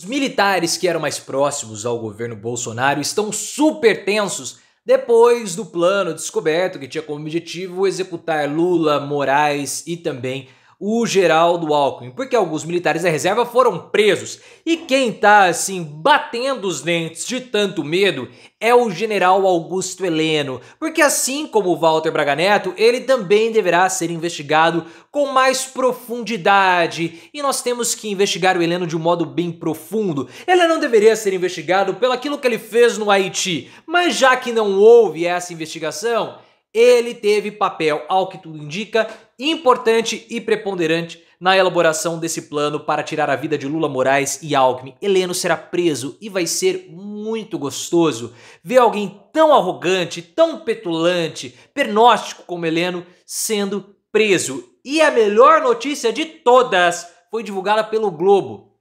Os militares que eram mais próximos ao governo Bolsonaro estão super tensos depois do plano descoberto que tinha como objetivo executar Lula, Moraes e também o Geraldo Alckmin, porque alguns militares da reserva foram presos. E quem tá assim batendo os dentes de tanto medo é o general Augusto Heleno, porque assim como o Walter Braga Neto, ele também deverá ser investigado com mais profundidade. E nós temos que investigar o Heleno de um modo bem profundo. Ele não deveria ser investigado pelo aquilo que ele fez no Haiti, mas já que não houve essa investigação, ele teve papel, ao que tudo indica, importante e preponderante na elaboração desse plano para tirar a vida de Lula, Moraes e Alckmin. Heleno será preso e vai ser muito gostoso ver alguém tão arrogante, tão petulante, pernóstico como Heleno sendo preso. E a melhor notícia de todas foi divulgada pelo Globo.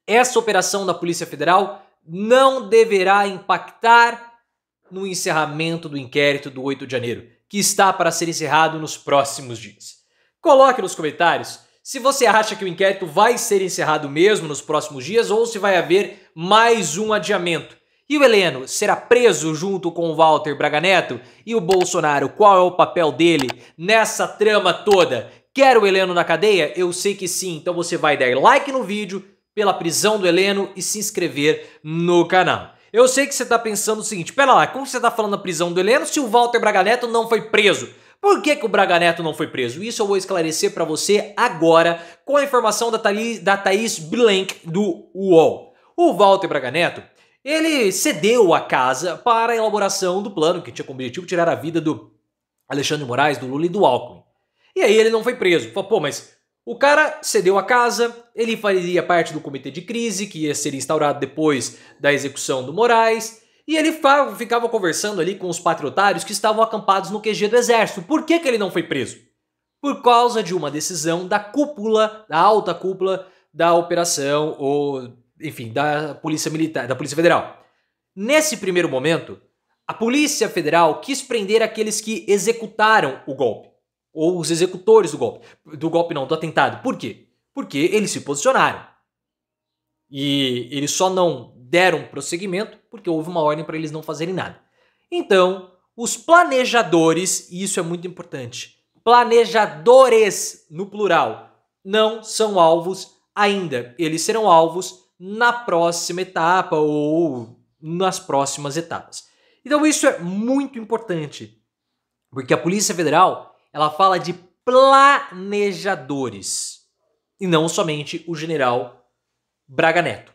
Essa operação da Polícia Federal não deverá impactar no encerramento do inquérito do 8 de janeiro, que está para ser encerrado nos próximos dias. Coloque nos comentários se você acha que o inquérito vai ser encerrado mesmo nos próximos dias ou se vai haver mais um adiamento. E o Heleno será preso junto com o Walter Braga Neto? E o Bolsonaro, qual é o papel dele nessa trama toda? Quer o Heleno na cadeia? Eu sei que sim, então você vai dar like no vídeo pela prisão do Heleno e se inscrever no canal. Eu sei que você tá pensando o seguinte, pera lá, como você tá falando da prisão do Heleno se o Walter Braga Neto não foi preso? Por que o Braga Neto não foi preso? Isso eu vou esclarecer pra você agora com a informação da Thaís Bilenque do UOL. O Walter Braga Neto, ele cedeu a casa para a elaboração do plano que tinha como objetivo tirar a vida do Alexandre de Moraes, do Lula e do Alckmin. E aí ele não foi preso. Falou, pô, mas o cara cedeu a casa, ele fazia parte do comitê de crise, que ia ser instaurado depois da execução do Moraes, e ele ficava conversando ali com os patriotários que estavam acampados no QG do Exército. Por que ele não foi preso? Por causa de uma decisão da cúpula, da alta cúpula da operação, ou enfim, da Polícia Militar, da Polícia Federal. Nesse primeiro momento, a Polícia Federal quis prender aqueles que executaram o golpe. Ou os executores do atentado. Por quê? Porque eles se posicionaram. E eles só não deram prosseguimento porque houve uma ordem para eles não fazerem nada. Então, os planejadores, e isso é muito importante, planejadores no plural, não são alvos ainda. Eles serão alvos na próxima etapa ou nas próximas etapas. Então isso é muito importante, porque a Polícia Federal ela fala de planejadores e não somente o general Braga Neto.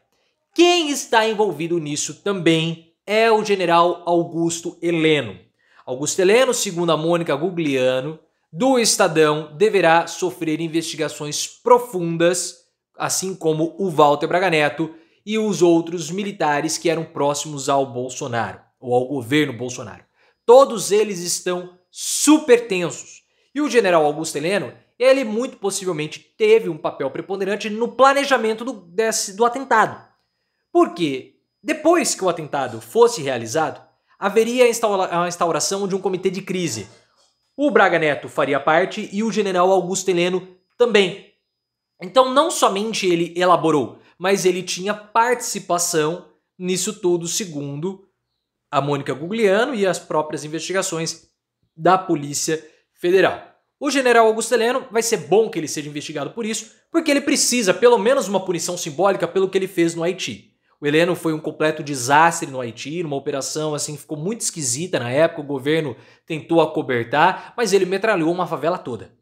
Quem está envolvido nisso também é o general Augusto Heleno. Augusto Heleno, segundo a Mônica Gugliano, do Estadão, deverá sofrer investigações profundas, assim como o Walter Braga Neto e os outros militares que eram próximos ao Bolsonaro, ou ao governo Bolsonaro. Todos eles estão super tensos. E o general Augusto Heleno, ele muito possivelmente teve um papel preponderante no planejamento do atentado. Porque depois que o atentado fosse realizado, haveria a instauração de um comitê de crise. O Braga Neto faria parte e o general Augusto Heleno também. Então não somente ele elaborou, mas ele tinha participação nisso tudo, segundo a Mônica Gugliano e as próprias investigações da Polícia Federal. O general Augusto Heleno vai ser bom que ele seja investigado por isso, porque ele precisa pelo menos uma punição simbólica pelo que ele fez no Haiti. O Heleno foi um completo desastre no Haiti, numa operação assim ficou muito esquisita na época, o governo tentou acobertar, mas ele metralhou uma favela toda.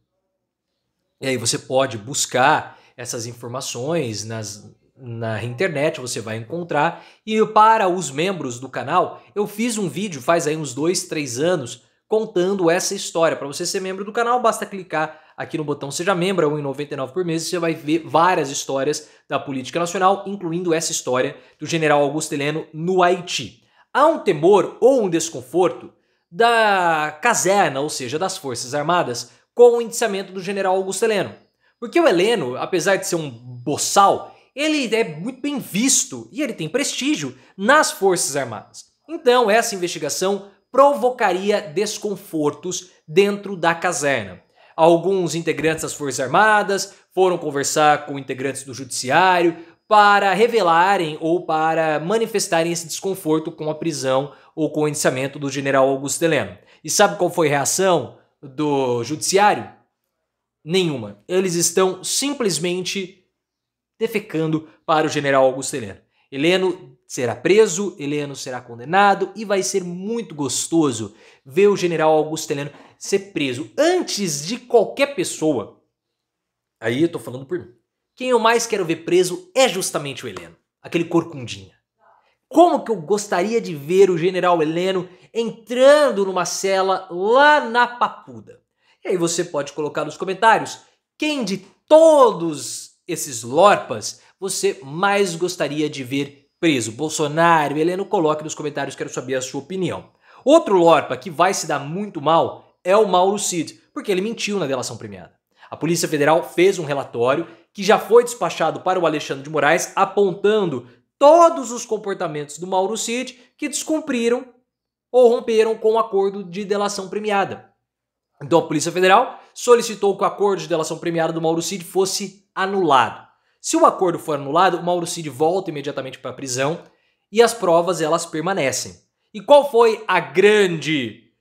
E aí você pode buscar essas informações na internet, você vai encontrar. E para os membros do canal, eu fiz um vídeo faz aí uns 2, 3 anos contando essa história. Para você ser membro do canal, basta clicar aqui no botão Seja Membro, é R$ 1,99 por mês, e você vai ver várias histórias da política nacional, incluindo essa história do general Augusto Heleno no Haiti. Há um temor ou um desconforto da caserna, ou seja, das Forças Armadas, com o indiciamento do general Augusto Heleno. Porque o Heleno, apesar de ser um boçal, ele é muito bem visto e ele tem prestígio nas Forças Armadas. Então essa investigação provocaria desconfortos dentro da caserna. Alguns integrantes das Forças Armadas foram conversar com integrantes do Judiciário para revelarem ou para manifestarem esse desconforto com a prisão ou com o indiciamento do general Augusto Heleno. E sabe qual foi a reação do judiciário? Nenhuma. Eles estão simplesmente defecando para o general Augusto Heleno. Heleno será preso, Heleno será condenado e vai ser muito gostoso ver o general Augusto Heleno ser preso antes de qualquer pessoa. Aí eu tô falando por mim. Quem eu mais quero ver preso é justamente o Heleno, aquele corcundinha. Como que eu gostaria de ver o general Heleno entrando numa cela lá na Papuda. E aí você pode colocar nos comentários quem de todos esses lorpas você mais gostaria de ver preso. Bolsonaro, Heleno, coloque nos comentários, quero saber a sua opinião. Outro lorpa que vai se dar muito mal é o Mauro Cid, porque ele mentiu na delação premiada. A Polícia Federal fez um relatório que já foi despachado para o Alexandre de Moraes, apontando todos os comportamentos do Mauro Cid que descumpriram ou romperam com o acordo de delação premiada. Então a Polícia Federal solicitou que o acordo de delação premiada do Mauro Cid fosse anulado. Se o acordo for anulado, o Mauro Cid volta imediatamente para a prisão e as provas elas permanecem. E qual foi a grande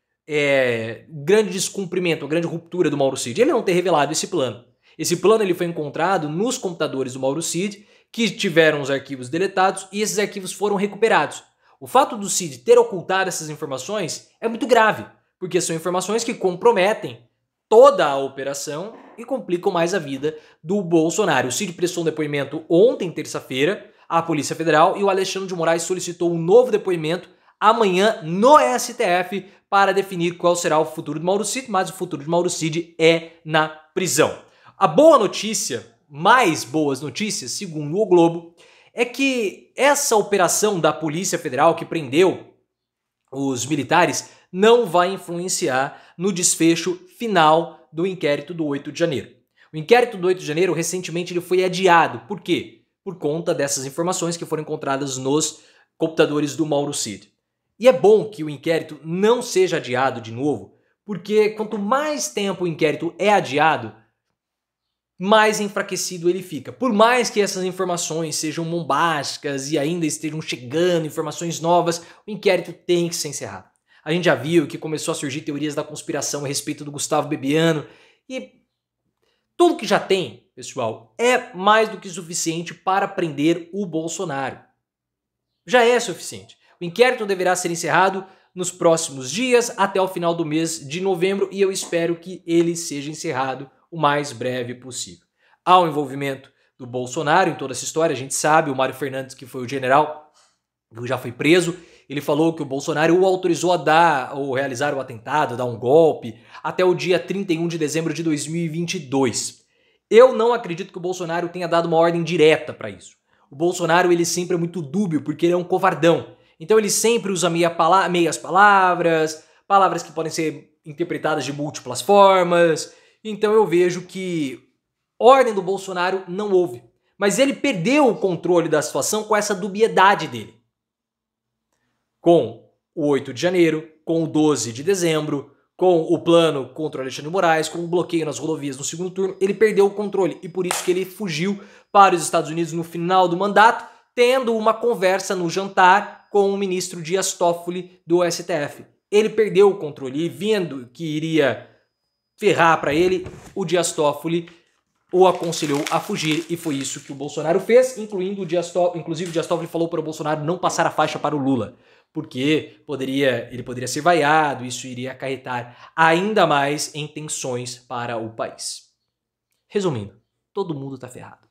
descumprimento, a grande ruptura do Mauro Cid? Ele não ter revelado esse plano. Esse plano ele foi encontrado nos computadores do Mauro Cid, que tiveram os arquivos deletados e esses arquivos foram recuperados. O fato do Cid ter ocultado essas informações é muito grave, porque são informações que comprometem toda a operação e complicam mais a vida do Bolsonaro. O Cid prestou um depoimento ontem, terça-feira, à Polícia Federal e o Alexandre de Moraes solicitou um novo depoimento amanhã no STF para definir qual será o futuro do Mauro Cid, mas o futuro de Mauro Cid é na prisão. A boa notícia, mais boas notícias, segundo o Globo, é que essa operação da Polícia Federal que prendeu os militares não vai influenciar no desfecho final do inquérito do 8 de janeiro. O inquérito do 8 de janeiro, recentemente, ele foi adiado. Por quê? Por conta dessas informações que foram encontradas nos computadores do Mauro Cid. E é bom que o inquérito não seja adiado de novo, porque quanto mais tempo o inquérito é adiado, mais enfraquecido ele fica. Por mais que essas informações sejam bombásticas e ainda estejam chegando informações novas, o inquérito tem que ser encerrado. A gente já viu que começou a surgir teorias da conspiração a respeito do Gustavo Bebiano e tudo que já tem, pessoal, é mais do que suficiente para prender o Bolsonaro. Já é suficiente. O inquérito deverá ser encerrado nos próximos dias até o final do mês de novembro e eu espero que ele seja encerrado o mais breve possível. Há o envolvimento do Bolsonaro em toda essa história, a gente sabe, o Mário Fernandes, que foi o general, já foi preso, ele falou que o Bolsonaro o autorizou a dar ou realizar o atentado, dar um golpe, até o dia 31 de dezembro de 2022. Eu não acredito que o Bolsonaro tenha dado uma ordem direta para isso. O Bolsonaro ele sempre é muito dúbio, porque ele é um covardão. Então ele sempre usa meias palavras, palavras que podem ser interpretadas de múltiplas formas. Então eu vejo que ordem do Bolsonaro não houve. Mas ele perdeu o controle da situação com essa dubiedade dele. Com o 8 de janeiro, com o 12 de dezembro, com o plano contra o Alexandre de Moraes, com o bloqueio nas rodovias no segundo turno, ele perdeu o controle. E por isso que ele fugiu para os Estados Unidos no final do mandato, tendo uma conversa no jantar com o ministro Dias Toffoli do STF. Ele perdeu o controle e vendo que iria ferrar para ele, o Dias Toffoli o aconselhou a fugir e foi isso que o Bolsonaro fez, inclusive o Dias Toffoli falou para o Bolsonaro não passar a faixa para o Lula, porque ele poderia ser vaiado, isso iria acarretar ainda mais em tensões para o país. Resumindo, todo mundo tá ferrado.